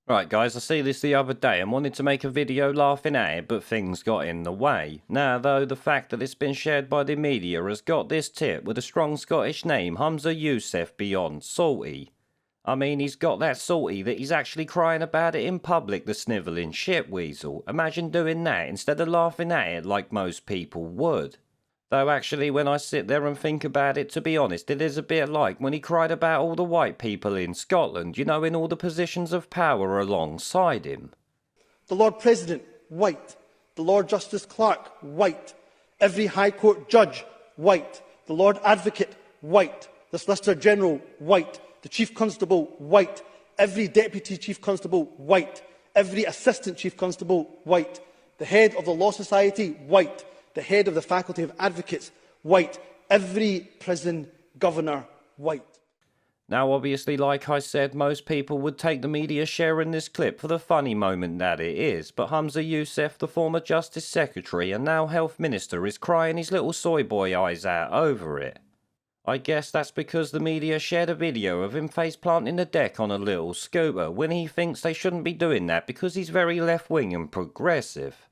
Right guys, I see this the other day and wanted to make a video laughing at it, but things got in the way. Now though, the fact that it's been shared by the media has got this tit with a strong Scottish name, Humza Yousaf, beyond salty. I mean, he's got that salty that he's actually crying about it in public, the snivelling shit weasel. Imagine doing that instead of laughing at it like most people would. Though actually, when I sit there and think about it, to be honest, it is a bit like when he cried about all the white people in Scotland, you know, in all the positions of power alongside him. The Lord President, white. The Lord Justice Clerk, white. Every High Court judge, white. The Lord Advocate, white. The Solicitor General, white. The Chief Constable, white. Every Deputy Chief Constable, white. Every Assistant Chief Constable, white. The Head of the Law Society, white. The Head of the Faculty of Advocates, white. Every prison governor, white. Now obviously, like I said, most people would take the media sharing this clip for the funny moment that it is, but Humza Yousaf, the former Justice Secretary and now Health Minister, is crying his little soy boy eyes out over it. I guess that's because the media shared a video of him faceplanting the deck on a little scooter when he thinks they shouldn't be doing that because he's very left-wing and progressive.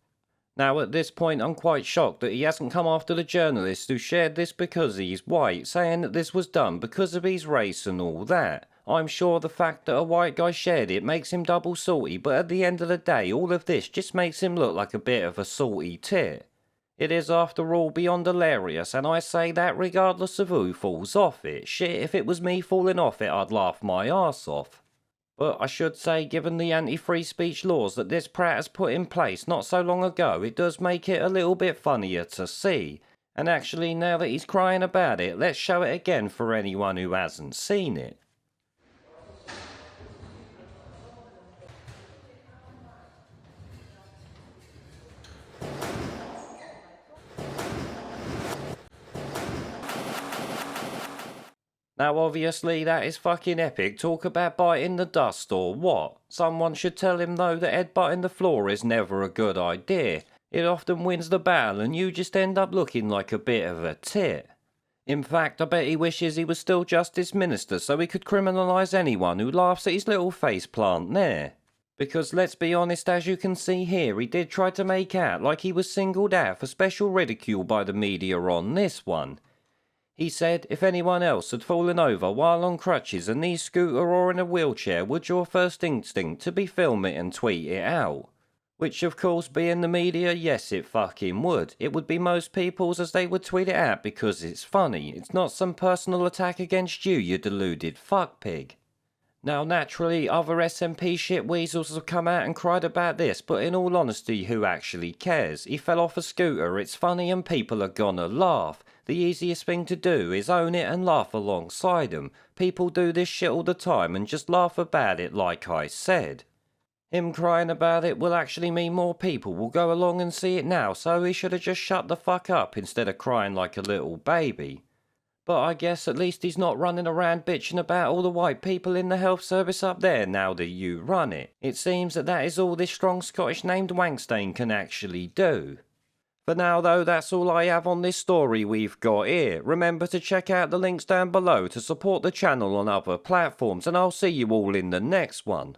Now at this point I'm quite shocked that he hasn't come after the journalist who shared this because he's white, saying that this was done because of his race and all that. I'm sure the fact that a white guy shared it makes him double salty, but at the end of the day all of this just makes him look like a bit of a salty tit. It is after all beyond hilarious, and I say that regardless of who falls off it. Shit, if it was me falling off it I'd laugh my arse off. But I should say, given the anti-free speech laws that this prat has put in place not so long ago, it does make it a little bit funnier to see. And actually, now that he's crying about it, let's show it again for anyone who hasn't seen it. Now obviously that is fucking epic. Talk about biting the dust or what? Someone should tell him though that headbutting the floor is never a good idea. It often wins the battle and you just end up looking like a bit of a tit. In fact, I bet he wishes he was still Justice Minister so he could criminalise anyone who laughs at his little faceplant there. Because let's be honest, as you can see here, he did try to make out like he was singled out for special ridicule by the media on this one. He said, if anyone else had fallen over while on crutches, a knee scooter or in a wheelchair, would your first instinct to be film it and tweet it out? Which of course, being the media, yes it fucking would. It would be most people's as they would tweet it out because it's funny. It's not some personal attack against you, you deluded fuckpig. Now naturally, other SNP shit weasels have come out and cried about this, but in all honesty, who actually cares? He fell off a scooter, it's funny and people are gonna laugh. The easiest thing to do is own it and laugh alongside them. People do this shit all the time and just laugh about it like I said. Him crying about it will actually mean more people will go along and see it now, so he should have just shut the fuck up instead of crying like a little baby. But I guess at least he's not running around bitching about all the white people in the health service up there now that you run it. It seems that is all this strong Scottish named Wankstein can actually do. For now though, that's all I have on this story we've got here. Remember to check out the links down below to support the channel on other platforms, and I'll see you all in the next one.